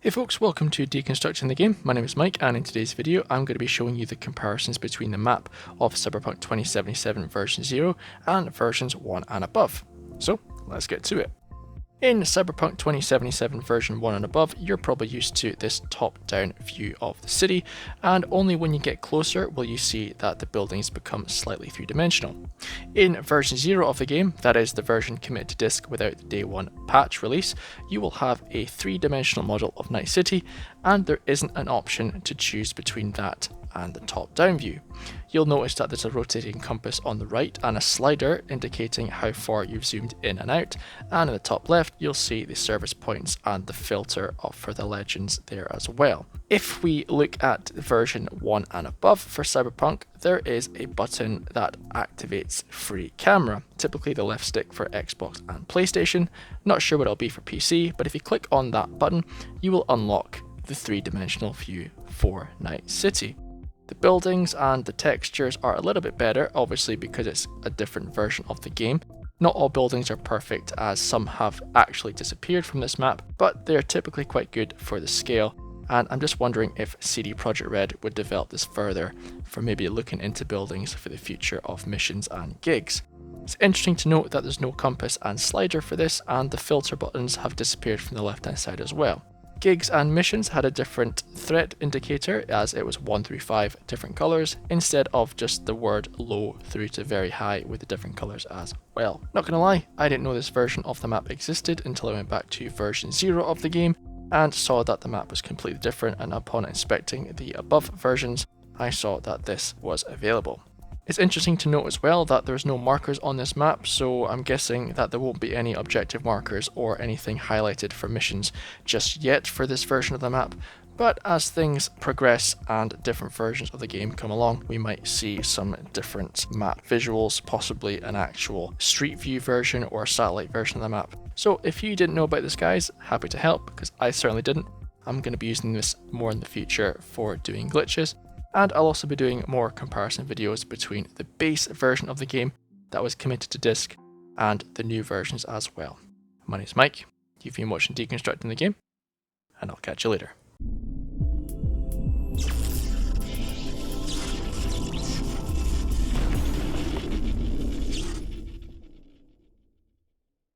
Hey folks, welcome to Deconstructing the Game. My name is Mike, and in today's video I'm going to be showing you the comparisons between the map of Cyberpunk 2077 version 0 and versions 1 and above. So let's get to it. In Cyberpunk 2077 version 1 and above, you're probably used to this top-down view of the city, and only when you get closer will you see that the buildings become slightly three-dimensional. In version 0 of the game, that is the version committed to disk without the day 1 patch release, you will have a three-dimensional model of Night City, and there isn't an option to choose between that and the top-down view. You'll notice that there's a rotating compass on the right and a slider indicating how far you've zoomed in and out, and in the top left you'll see the service points and the filter for the legends there as well. If we look at version 1 and above for Cyberpunk, there is a button that activates free camera, typically the left stick for Xbox and PlayStation. Not sure what it'll be for PC, but if you click on that button you will unlock the three-dimensional view for Night City. The buildings and the textures are a little bit better, obviously because it's a different version of the game. Not all buildings are perfect, as some have actually disappeared from this map, but they're typically quite good for the scale, and I'm just wondering if CD Projekt Red would develop this further for maybe looking into buildings for the future of missions and gigs. It's interesting to note that there's no compass and slider for this, and the filter buttons have disappeared from the left hand side as well. Gigs and missions had a different threat indicator, as it was 1 through 5 different colours instead of just the word low through to very high with the different colours as well. Not gonna lie, I didn't know this version of the map existed until I went back to version 0 of the game and saw that the map was completely different, and upon inspecting the above versions I saw that this was available. It's interesting to note as well that there's no markers on this map, so I'm guessing that there won't be any objective markers or anything highlighted for missions just yet for this version of the map, but as things progress and different versions of the game come along, we might see some different map visuals, possibly an actual street view version or a satellite version of the map. So if you didn't know about this, guys, happy to help, because I certainly didn't. I'm going to be using this more in the future for doing glitches. And I'll also be doing more comparison videos between the base version of the game that was committed to disk and the new versions as well. My name is Mike, you've been watching Deconstructing the Game, and I'll catch you later.